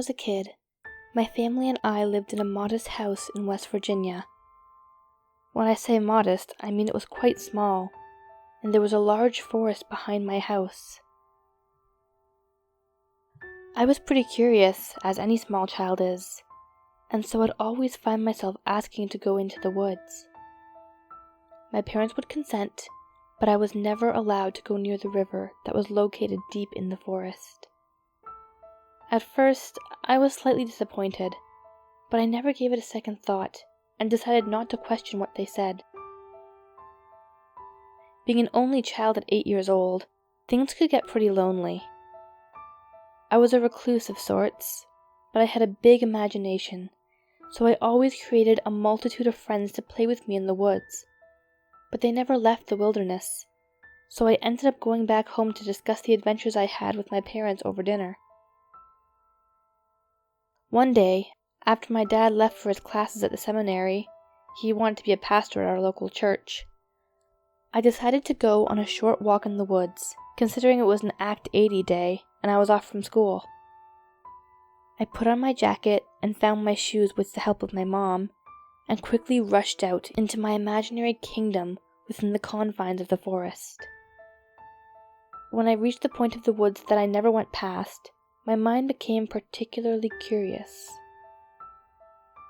was a kid, my family and I lived in a modest house in West Virginia. When I say modest, I mean it was quite small, and there was a large forest behind my house. I was pretty curious, as any small child is, and so I'd always find myself asking to go into the woods. My parents would consent, but I was never allowed to go near the river that was located deep in the forest. At first, I was slightly disappointed, but I never gave it a second thought and decided not to question what they said. Being an only child at 8 years old, things could get pretty lonely. I was a recluse of sorts, but I had a big imagination, so I always created a multitude of friends to play with me in the woods. But they never left the wilderness, so I ended up going back home to discuss the adventures I had with my parents over dinner. One day, after my dad left for his classes at the seminary, he wanted to be a pastor at our local church, I decided to go on a short walk in the woods, considering it was an Act 80 day and I was off from school. I put on my jacket and found my shoes with the help of my mom, and quickly rushed out into my imaginary kingdom within the confines of the forest. When I reached the point of the woods that I never went past, my mind became particularly curious.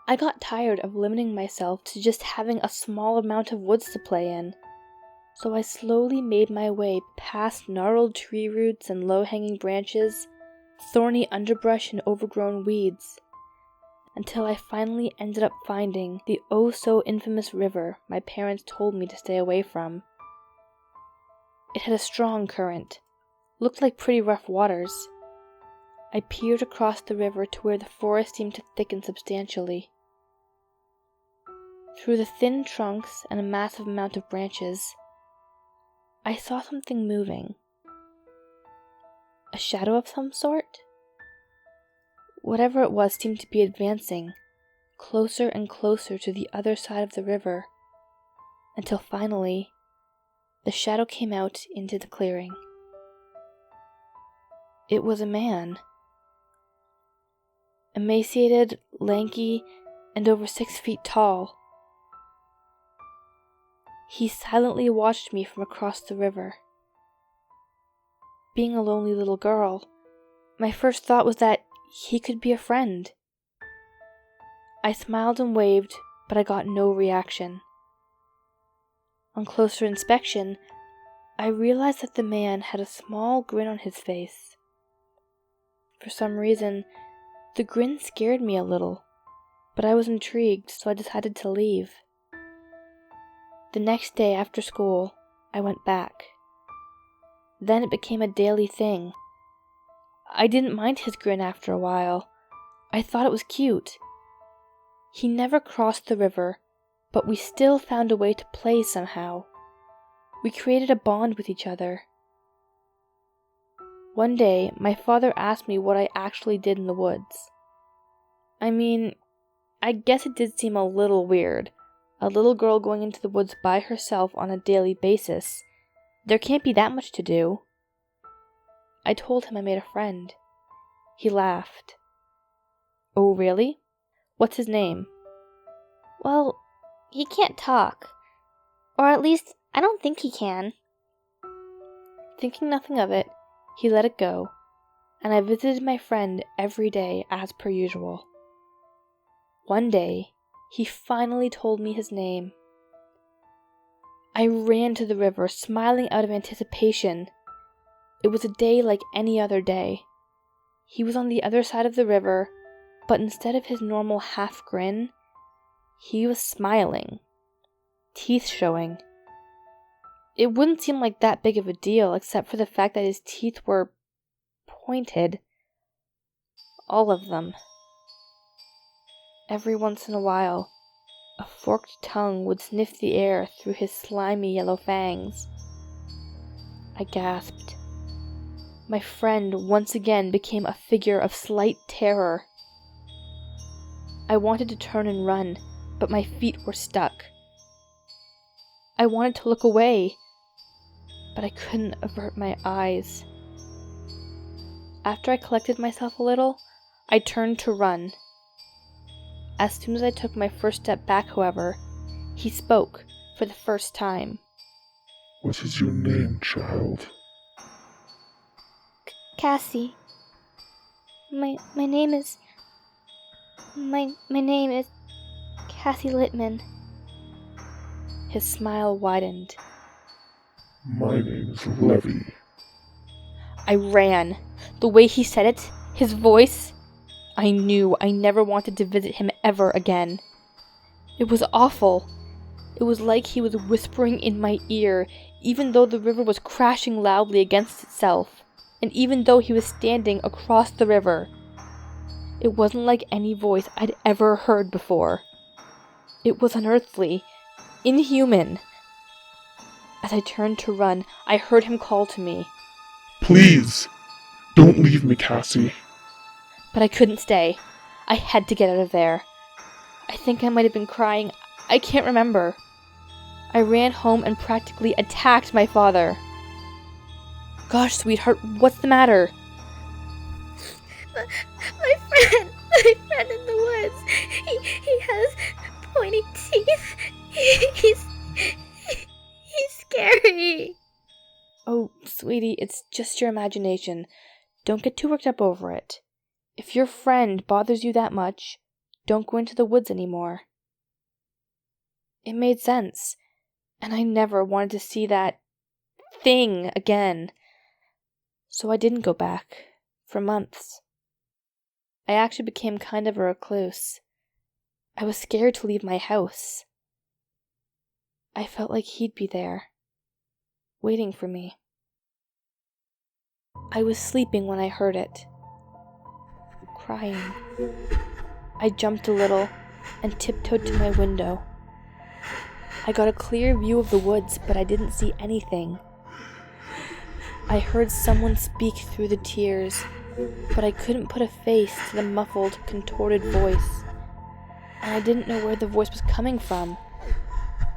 I got tired of limiting myself to just having a small amount of woods to play in, so I slowly made my way past gnarled tree roots and low-hanging branches, thorny underbrush and overgrown weeds, until I finally ended up finding the oh-so-infamous river my parents told me to stay away from. It had a strong current, looked like pretty rough waters. I peered across the river to where the forest seemed to thicken substantially. Through the thin trunks and a massive amount of branches, I saw something moving. A shadow of some sort? Whatever it was seemed to be advancing, closer and closer to the other side of the river, until finally, the shadow came out into the clearing. It was a man. Emaciated, lanky, and over 6 feet tall. He silently watched me from across the river. Being a lonely little girl, my first thought was that he could be a friend. I smiled and waved, but I got no reaction. On closer inspection, I realized that the man had a small grin on his face. For some reason, the grin scared me a little, but I was intrigued, so I decided to leave. The next day after school, I went back. Then it became a daily thing. I didn't mind his grin after a while. I thought it was cute. He never crossed the river, but we still found a way to play somehow. We created a bond with each other. One day, my father asked me what I actually did in the woods. I mean, I guess it did seem a little weird. A little girl going into the woods by herself on a daily basis. There can't be that much to do. I told him I made a friend. He laughed. Oh, really? What's his name? Well, he can't talk. Or at least, I don't think he can. Thinking nothing of it, he let it go, and I visited my friend every day as per usual. One day, he finally told me his name. I ran to the river, smiling out of anticipation. It was a day like any other day. He was on the other side of the river, but instead of his normal half grin, he was smiling, teeth showing. It wouldn't seem like that big of a deal except for the fact that his teeth were pointed. All of them. Every once in a while, a forked tongue would sniff the air through his slimy yellow fangs. I gasped. My friend once again became a figure of slight terror. I wanted to turn and run, but my feet were stuck. I wanted to look away, but I couldn't avert my eyes. After I collected myself a little, I turned to run. As soon as I took my first step back, however, he spoke for the first time. What is your name, child? Cassie. My name is Cassie Littman. His smile widened. My name is Levy. I ran. The way he said it, his voice, I knew I never wanted to visit him ever again. It was awful. It was like he was whispering in my ear, even though the river was crashing loudly against itself, and even though he was standing across the river. It wasn't like any voice I'd ever heard before. It was unearthly, inhuman. As I turned to run, I heard him call to me. Please, don't leave me, Cassie. But I couldn't stay. I had to get out of there. I think I might have been crying. I can't remember. I ran home and practically attacked my father. Gosh, sweetheart, what's the matter? My friend in the woods. He has pointy teeth. He's scary. Oh, sweetie, it's just your imagination. Don't get too worked up over it. If your friend bothers you that much, don't go into the woods anymore. It made sense, and I never wanted to see that thing again. So I didn't go back, for months. I actually became kind of a recluse. I was scared to leave my house. I felt like he'd be there, waiting for me. I was sleeping when I heard it. Crying. I jumped a little and tiptoed to my window. I got a clear view of the woods, but I didn't see anything. I heard someone speak through the tears, but I couldn't put a face to the muffled, contorted voice. And I didn't know where the voice was coming from.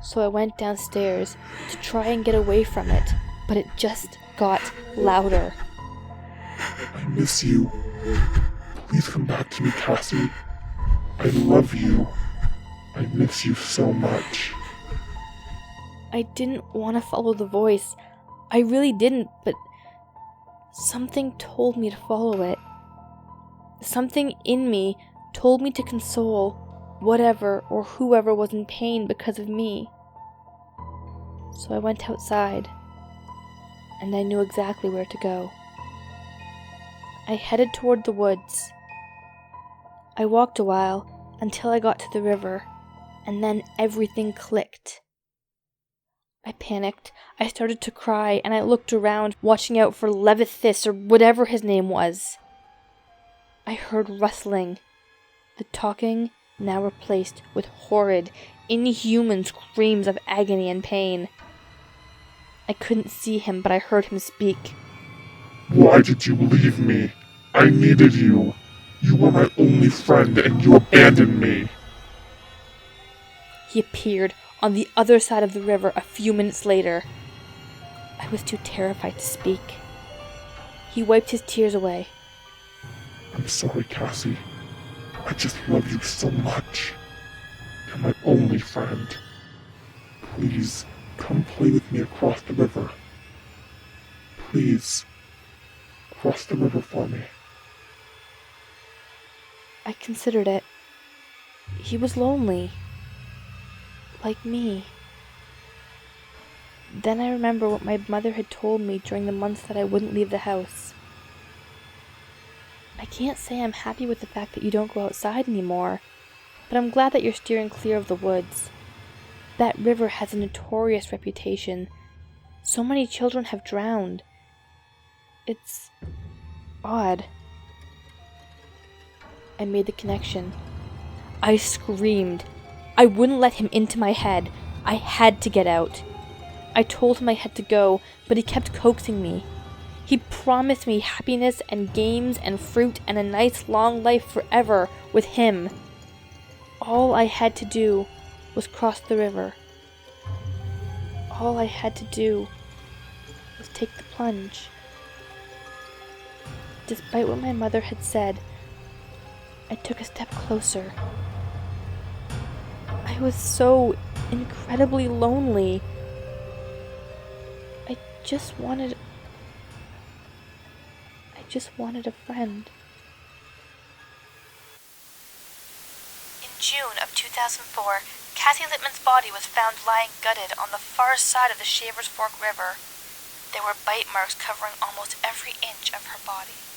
So I went downstairs to try and get away from it, but it just got louder. I miss you. Please come back to me, Cassie. I love you. I miss you so much. I didn't want to follow the voice. I really didn't, but something told me to follow it. Something in me told me to console whatever or whoever was in pain because of me. So I went outside, and I knew exactly where to go. I headed toward the woods. I walked a while until I got to the river, and then everything clicked. I panicked, I started to cry, and I looked around, watching out for Levithis or whatever his name was. I heard rustling, the talking now replaced with horrid, inhuman screams of agony and pain. I couldn't see him, but I heard him speak. Why did you leave me? I needed you. You were my only friend and you abandoned me. He appeared on the other side of the river a few minutes later. I was too terrified to speak. He wiped his tears away. I'm sorry, Cassie. I just love you so much. You're my only friend. Please, come play with me across the river. Please, cross the river for me. I considered it. He was lonely. Like me. Then I remember what my mother had told me during the months that I wouldn't leave the house. I can't say I'm happy with the fact that you don't go outside anymore, but I'm glad that you're steering clear of the woods. That river has a notorious reputation. So many children have drowned. It's odd. I made the connection. I screamed. I wouldn't let him into my head. I had to get out. I told him I had to go, but he kept coaxing me. He promised me happiness and games and fruit and a nice long life forever with him. All I had to do was cross the river. All I had to do was take the plunge. Despite what my mother had said, I took a step closer. I was so incredibly lonely. I just wanted a friend. In June of 2004, Cassie Littman's body was found lying gutted on the far side of the Shavers Fork River. There were bite marks covering almost every inch of her body.